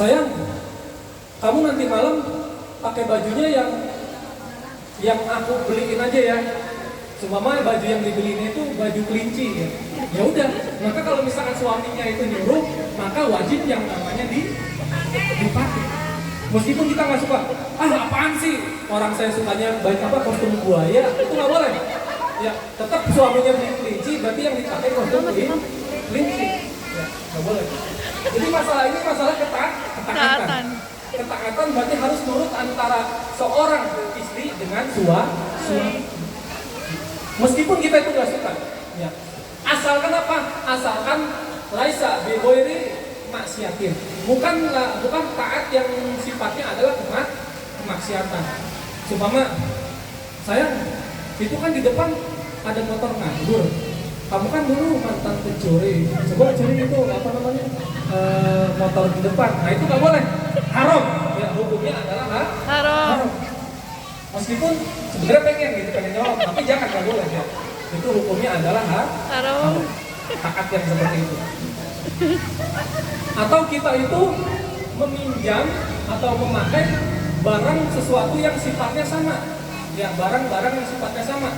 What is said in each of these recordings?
sayang, kamu nanti malam pakai bajunya yang aku beliin aja ya. Seumpama baju yang dibeliin itu baju kelinci ya. Ya udah, maka kalau misalkan suaminya itu nyuruh, maka wajib yang namanya dipakai. Meskipun kita nggak suka, apaan sih? Orang saya sukanya kostum buaya, itu nggak boleh. Ya, tetap suaminya beli kelinci, berarti yang dipakai kostum kelinci. Ya, nggak boleh. Jadi masalah ini masalah ketaatan. Ketaatan berarti harus nurut antara seorang istri dengan suami. Meskipun kita itu nggak suka, ya. Asalkan apa? Asalkan laisa bihoiri maksiatin. Bukan taat yang sifatnya adalah kemaksiatan. Supaya sayang, itu kan di depan ada motor nganggur. Kamu kan dulu mantan pencuri. Coba curi itu motor di depan. Nah itu nggak boleh. Haram. Ya hukumnya adalah haram. Meskipun sebenarnya pengen jawab, tapi jangan, nggak boleh ya. Itu hukumnya adalah haram. Taat yang seperti itu. Atau kita itu meminjam atau memakai barang sesuatu yang sifatnya sama. Ya, barang-barang yang sifatnya sama.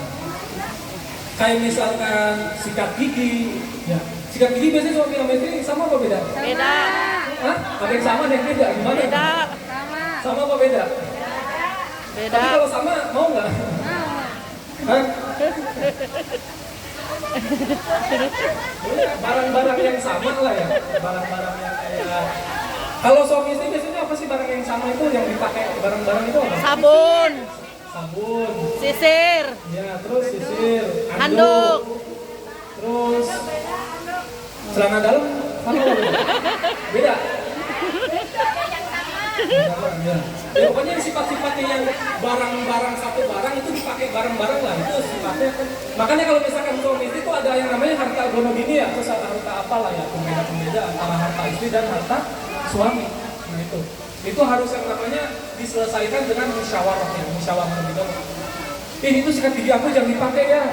Kayak misalkan sikat gigi. Ya. Sikat gigi biasanya suami sama istri sama apa beda? Beda. Hah? Ada yang sama, ada yang beda? Gimana? Beda. Sama apa beda? Beda. Tapi kalau sama, mau nggak? Hah? Barang-barang yang sama lah ya. Barang-barang yang kayak... Kalau suami istri biasanya apa sih barang yang sama itu yang dipakai barang-barang itu apa? Sabun. Sisir. Ya, terus sisir. Handuk. Terus celana dalam sama apa beda? Beda. Ya. Ya, pokoknya sifat-sifatnya yang barang-barang satu barang itu dipakai barang-barang lah, itu sifatnya kan. Makanya kalau misalkan suami istri itu ada yang namanya harta gono gini ya, terus harta apalah ya, pembeda antara harta istri dan harta suami. Nah itu harus yang namanya diselesaikan dengan musyawarah lebih dulu. Itu sikat gigi aku jangan dipakai ya.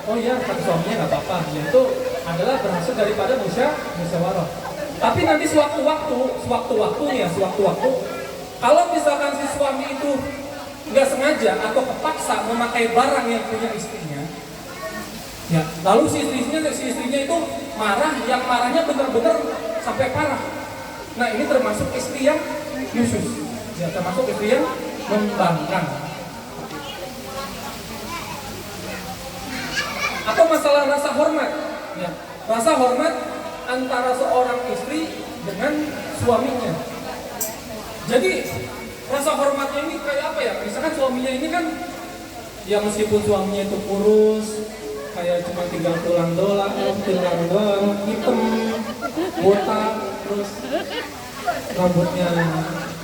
Oh iya, kata suaminya nggak apa-apa. Ya, itu adalah berhasil daripada musyawarah. Tapi nanti sewaktu-waktu kalau misalkan si suami itu nggak sengaja atau kepaksa memakai barang yang punya istrinya, ya, lalu si istrinya itu marah, yang marahnya benar-benar sampai parah. Nah ini termasuk istri yang khusus, ya, termasuk istri yang membangkang. Atau masalah rasa hormat, ya, rasa hormat antara seorang istri dengan suaminya. Jadi rasa hormatnya ini kayak apa ya? Misalkan suaminya ini kan, ya meskipun suaminya itu kurus, kayak cuma tinggal tulang doang, hitam, botak, terus rambutnya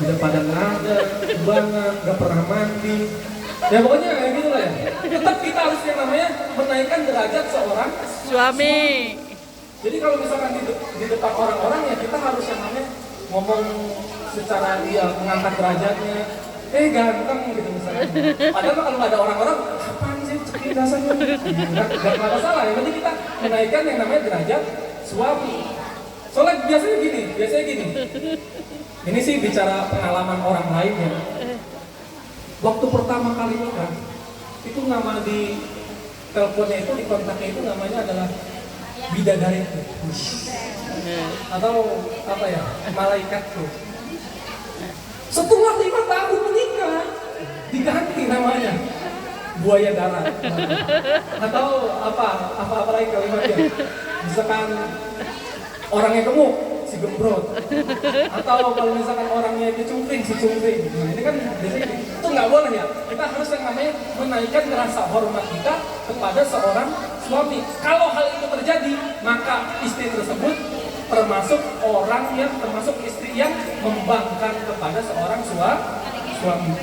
udah pada nggak ada, banget, nggak pernah mandi. Ya pokoknya kayak gitu lah ya. Tetap kita harus yang namanya menaikkan derajat seorang Suami. Jadi kalau misalkan di depan orang-orang ya kita harus yang namanya ngomong secara dia mengangkat derajatnya, ganteng gitu misalnya. Padahal kalau nggak ada orang-orang, apaan sih cekin rasanya? Nggak masalah, yang penting kita menaikkan yang namanya derajat suami. Soalnya biasanya gini. Ini sih bicara pengalaman orang lain ya. Waktu pertama kali nikah, itu nama di teleponnya itu, di kontaknya itu namanya adalah bidadari atau apa ya, malaikat tuh. Setelah 5 tahun menikah diganti namanya buaya darat atau apa lagi kalimatnya, misalkan orangnya gemuk si gembrot, atau kalau misalkan orangnya itu cungkring si cungkring. Nah ini kan biasanya itu nggak boleh ya. Kita harus yang namanya menaikkan rasa hormat kita kepada seorang suami. Kalau hal itu terjadi, maka istri tersebut termasuk istri yang membangkang kepada seorang suami.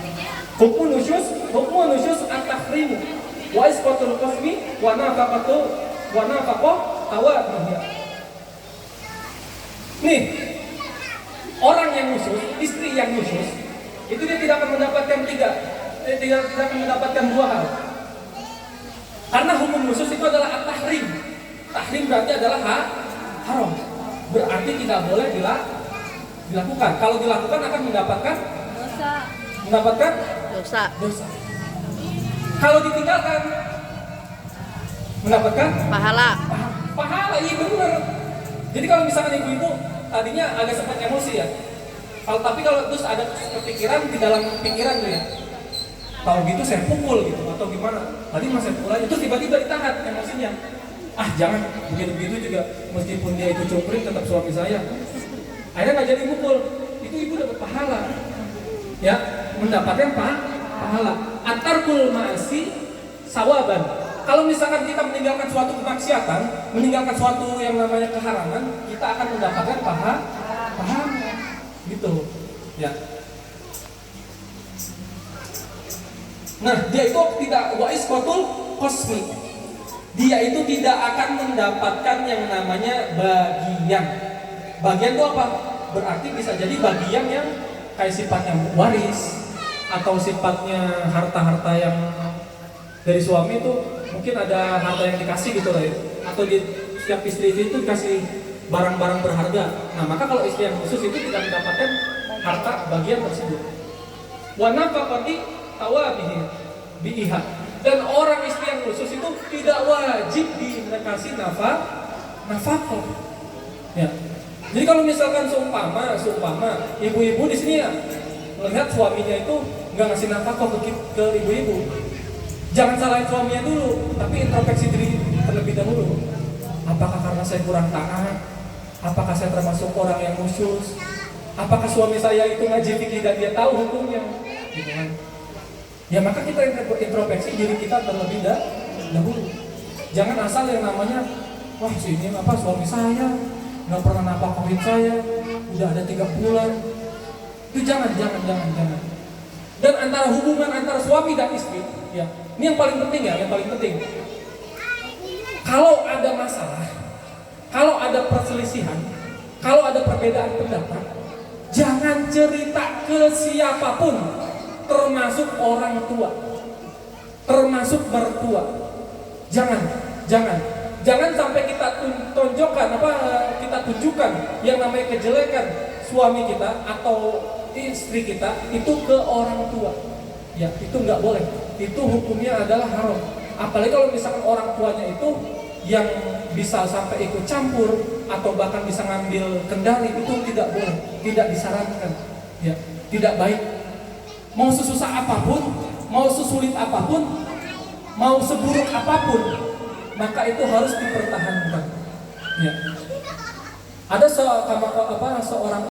Hukum nusyus at-tahrimu wa isqatul qasmi wa nafaqah tawadduh. Nih, orang yang khusus, istri yang khusus, itu dia tidak akan mendapatkan tidak akan mendapatkan 2 hal. Karena hukum khusus itu adalah at-tahrim. Tahrim berarti adalah haram. Berarti tidak boleh dilakukan. Kalau dilakukan akan mendapatkan Dosa. dosa. Kalau ditinggalkan mendapatkan Pahala. pahala. Iya benar. Jadi kalau misalkan ibu-ibu tadinya agak sempat emosi ya. Tapi kalau terus ada kepikiran di dalam pikiran tuh ya, tahu gitu saya pukul gitu atau gimana, tadi mas saya pukul aja, terus tiba-tiba ditahan emosinya, jangan begitu-begitu juga, meskipun dia itu cungkring tetap suami saya, akhirnya nggak jadi pukul, itu ibu dapat pahala ya, mendapatkan pahala. Atarkul ma'asi sawaban. Kalau misalkan kita meninggalkan suatu kemaksiatan, meninggalkan suatu yang namanya keharaman, kita akan mendapatkan pahala gitu ya. Nah, dia itu tidak waisqatul qasmi. Dia itu tidak akan mendapatkan yang namanya bagian. Bagian itu apa? Berarti bisa jadi bagian yang kayak sifatnya waris atau sifatnya harta-harta yang dari suami itu mungkin ada harta yang dikasih gitu lah ya. Atau di setiap istri itu dikasih barang-barang berharga. Nah, maka kalau istri yang khusus itu tidak mendapatkan harta bagian tersebut. Wa nafaqati tawabihi biiha. Dan orang istri yang khusus itu tidak wajib dikasih nafkah. Ya. Jadi kalau misalkan seumpama ibu-ibu di sini ya melihat suaminya itu nggak ngasih nafkah ke ibu-ibu, jangan salahin suaminya dulu, tapi introspeksi diri terlebih dahulu. Apakah karena saya kurang taat? Apakah saya termasuk orang yang khusus? Apakah suami saya itu ngaji fikih dan dia tahu hukumnya? Gitu kan? Ya maka kita introspeksi diri kita terlebih dahulu. Jangan asal yang namanya, wah sini apa suami saya nggak pernah nafkahin saya, udah ada 3 bulan. Itu jangan. Dan antara hubungan antara suami dan istri, ya ini yang paling penting ya, yang paling penting. Kalau ada masalah, kalau ada perselisihan, kalau ada perbedaan pendapat, jangan cerita ke siapapun, termasuk orang tua, termasuk mertua. Jangan sampai kita kita tunjukkan yang namanya kejelekan suami kita atau istri kita itu ke orang tua. Ya, itu nggak boleh. Itu hukumnya adalah haram. Apalagi kalau misalkan orang tuanya itu yang bisa sampai ikut campur atau bahkan bisa ngambil kendali, itu tidak boleh, tidak disarankan, ya, tidak baik. Mau sesusah apapun, mau sesulit apapun, mau seburuk apapun, maka itu harus dipertahankan. Ya. Ada seorang